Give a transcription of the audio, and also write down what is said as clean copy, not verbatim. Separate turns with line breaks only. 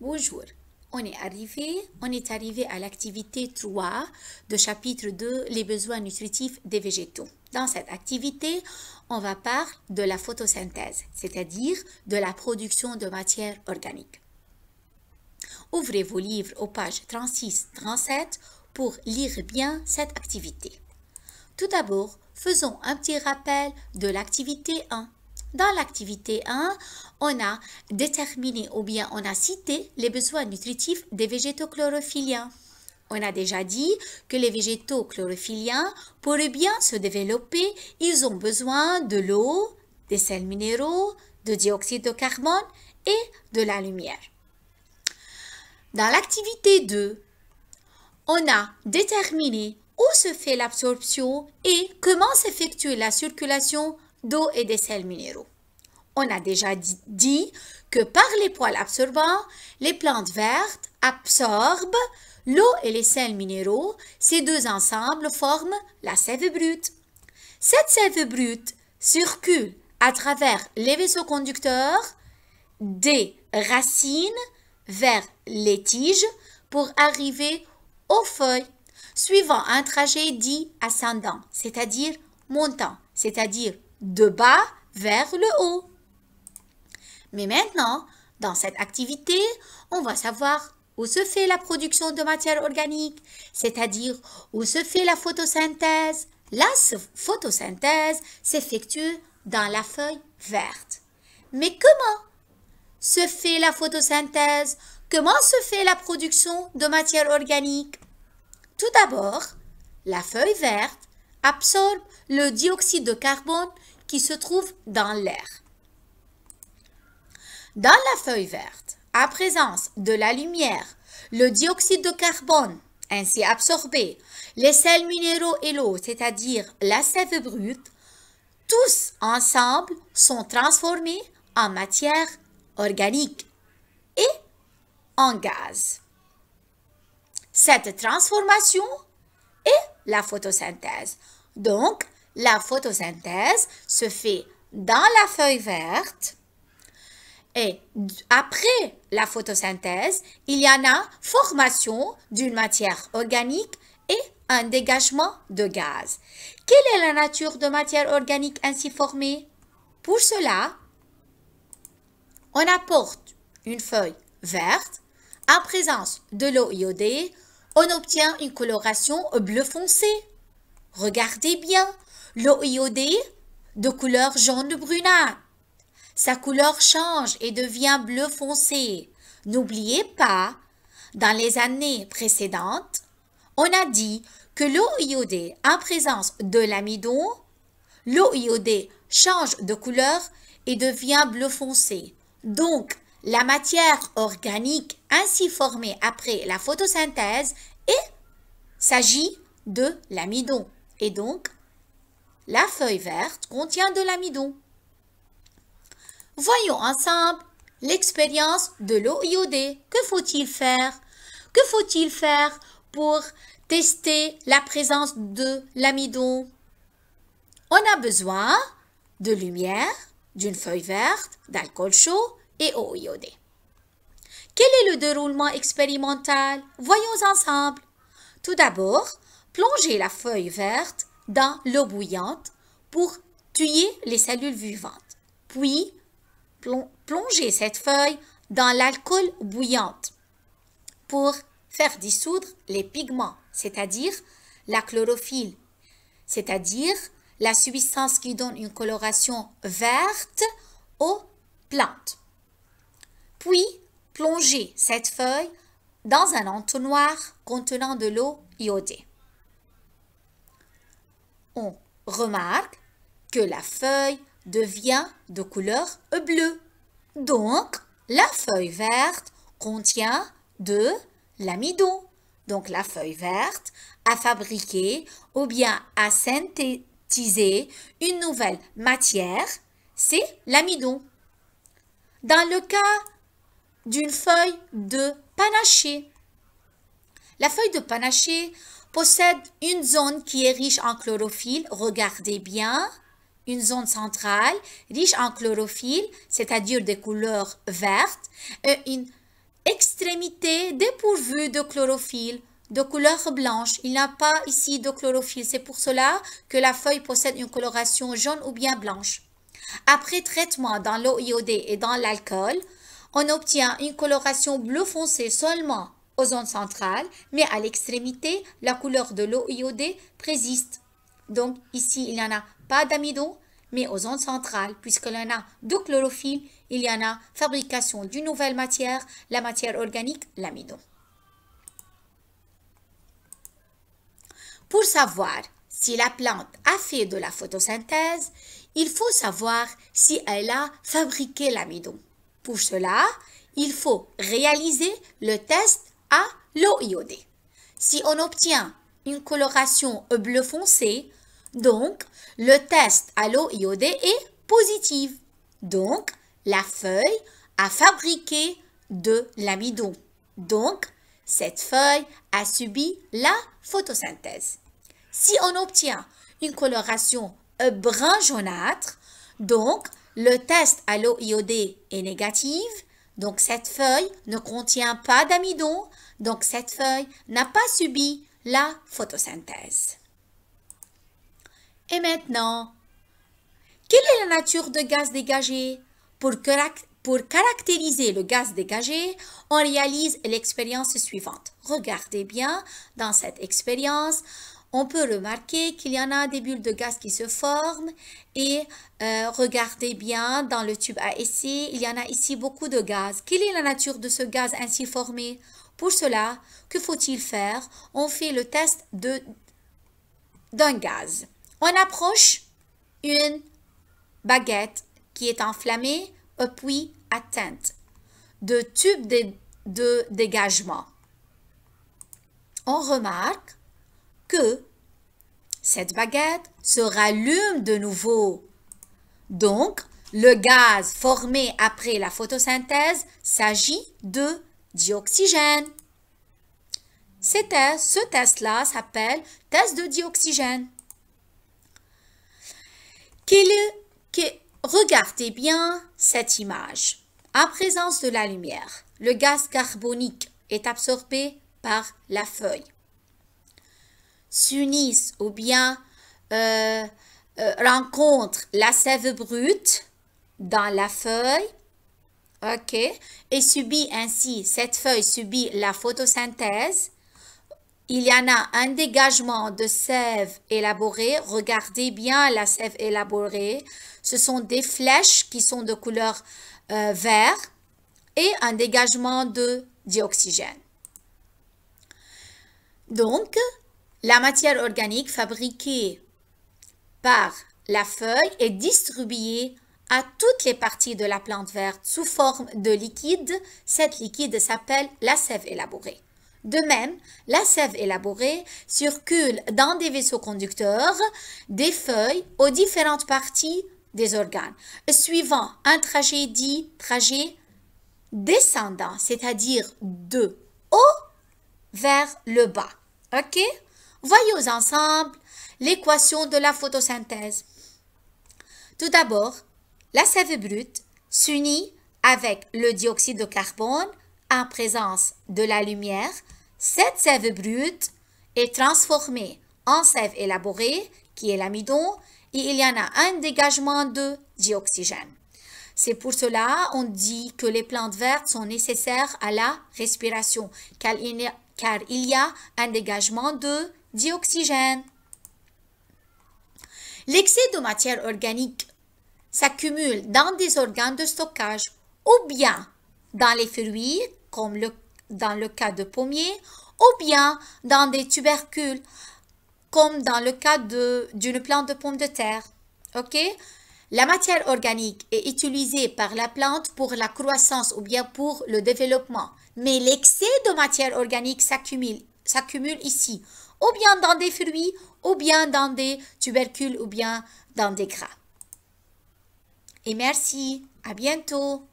Bonjour, on est arrivé à l'activité 3 de chapitre 2, les besoins nutritifs des végétaux. Dans cette activité, on va parler de la photosynthèse, c'est-à-dire de la production de matière organique. Ouvrez vos livres aux pages 36-37 pour lire bien cette activité. Tout d'abord, faisons un petit rappel de l'activité 1. Dans l'activité 1, on a déterminé ou bien on a cité les besoins nutritifs des végétaux chlorophylliens. On a déjà dit que les végétaux chlorophylliens, pour bien se développer, ils ont besoin de l'eau, des sels minéraux, de dioxyde de carbone et de la lumière. Dans l'activité 2, on a déterminé où se fait l'absorption et comment s'effectue la circulation d'eau et des sels minéraux. On a déjà dit que par les poils absorbants, les plantes vertes absorbent l'eau et les sels minéraux. Ces deux ensembles forment la sève brute. Cette sève brute circule à travers les vaisseaux conducteurs des racines vers les tiges pour arriver aux feuilles, suivant un trajet dit ascendant, c'est-à-dire montant, c'est-à-dire de bas vers le haut. Mais maintenant, dans cette activité, on va savoir où se fait la production de matière organique, c'est-à-dire où se fait la photosynthèse. La photosynthèse s'effectue dans la feuille verte. Mais comment se fait la photosynthèse? Comment se fait la production de matière organique? Tout d'abord, la feuille verte absorbe le dioxyde de carbone qui se trouve dans l'air. Dans la feuille verte, à présence de la lumière, le dioxyde de carbone ainsi absorbé, les sels minéraux et l'eau, c'est-à-dire la sève brute, tous ensemble sont transformés en matière organique et en gaz. Cette transformation est la photosynthèse. Donc, la photosynthèse se fait dans la feuille verte et après la photosynthèse, il y en a formation d'une matière organique et un dégagement de gaz. Quelle est la nature de matière organique ainsi formée? Pour cela, on apporte une feuille verte. En présence de l'eau iodée, on obtient une coloration bleu foncé. Regardez bien, l'eau iodée de couleur jaune brunâtre. Sa couleur change et devient bleu foncé. N'oubliez pas, dans les années précédentes, on a dit que l'eau iodée en présence de l'amidon, l'eau iodée change de couleur et devient bleu foncé. Donc, la matière organique ainsi formée après la photosynthèse s'agit de l'amidon. Et donc, la feuille verte contient de l'amidon. Voyons ensemble l'expérience de l'eau iodée. Que faut-il faire? Que faut-il faire pour tester la présence de l'amidon? On a besoin de lumière, d'une feuille verte, d'alcool chaud et eau iodée. Quel est le déroulement expérimental? Voyons ensemble. Tout d'abord, plongez la feuille verte dans l'eau bouillante pour tuer les cellules vivantes. Puis, plongez cette feuille dans l'alcool bouillante pour faire dissoudre les pigments, c'est-à-dire la chlorophylle, c'est-à-dire la substance qui donne une coloration verte aux plantes. Puis, plongez cette feuille dans un entonnoir contenant de l'eau iodée. On remarque que la feuille devient de couleur bleue. Donc, la feuille verte contient de l'amidon. Donc, la feuille verte a fabriqué ou bien a synthétisé une nouvelle matière, c'est l'amidon. Dans le cas d'une feuille de panaché, la feuille de panaché possède une zone qui est riche en chlorophylle. Regardez bien, une zone centrale riche en chlorophylle, c'est-à-dire des couleurs vertes, et une l'extrémité dépourvue de chlorophylle, de couleur blanche. Il n'y a pas ici de chlorophylle. C'est pour cela que la feuille possède une coloration jaune ou bien blanche. Après traitement dans l'eau iodée et dans l'alcool, on obtient une coloration bleu foncé seulement aux zones centrales, mais à l'extrémité, la couleur de l'eau iodée persiste. Donc ici, il n'y en a pas d'amidon, mais aux zones centrales, puisqu'il y en a de chlorophylle, il y en a fabrication d'une nouvelle matière, la matière organique, l'amidon. Pour savoir si la plante a fait de la photosynthèse, il faut savoir si elle a fabriqué l'amidon. Pour cela, il faut réaliser le test à l'eau iodée. Si on obtient une coloration bleu foncé, donc le test à l'eau iodée est positif. Donc, la feuille a fabriqué de l'amidon. Donc, cette feuille a subi la photosynthèse. Si on obtient une coloration brun jaunâtre, donc le test à l'eau iodée est négatif, donc cette feuille ne contient pas d'amidon, donc cette feuille n'a pas subi la photosynthèse. Et maintenant, quelle est la nature de gaz dégagé? Pour caractériser le gaz dégagé, on réalise l'expérience suivante. Regardez bien, dans cette expérience, on peut remarquer qu'il y en a des bulles de gaz qui se forment et regardez bien dans le tube à essai, il y en a ici beaucoup de gaz. Quelle est la nature de ce gaz ainsi formé? Pour cela, que faut-il faire? On fait le test d'un gaz. On approche une baguette qui est enflammée, puis atteinte de tube de dégagement. On remarque que cette baguette se rallume de nouveau. Donc, le gaz formé après la photosynthèse s'agit de dioxygène. Ce test-là s'appelle test de dioxygène. Regardez bien cette image. En présence de la lumière, le gaz carbonique est absorbé par la feuille. S'unissent ou bien rencontrent la sève brute dans la feuille, ok, et subit ainsi, cette feuille subit la photosynthèse. Il y en a un dégagement de sève élaborée. Regardez bien la sève élaborée. Ce sont des flèches qui sont de couleur vert et un dégagement de dioxygène. Donc, la matière organique fabriquée par la feuille est distribuée à toutes les parties de la plante verte sous forme de liquide. Cette liquide s'appelle la sève élaborée. De même, la sève élaborée circule dans des vaisseaux conducteurs des feuilles aux différentes parties des organes, suivant un trajet dit trajet descendant, c'est-à-dire de haut vers le bas. Ok? Voyons ensemble l'équation de la photosynthèse. Tout d'abord, la sève brute s'unit avec le dioxyde de carbone en présence de la lumière. Cette sève brute est transformée en sève élaborée, qui est l'amidon, et il y en a un dégagement de dioxygène. C'est pour cela qu'on dit que les plantes vertes sont nécessaires à la respiration, car il y a un dégagement de dioxygène. L'excès de matière organique s'accumule dans des organes de stockage ou bien dans les fruits, comme dans le cas de pommiers, ou bien dans des tubercules, comme dans le cas d'une plante de pomme de terre. Ok? La matière organique est utilisée par la plante pour la croissance ou bien pour le développement. Mais l'excès de matière organique s'accumule ici, ou bien dans des fruits, ou bien dans des tubercules, ou bien dans des gras. Et merci, à bientôt.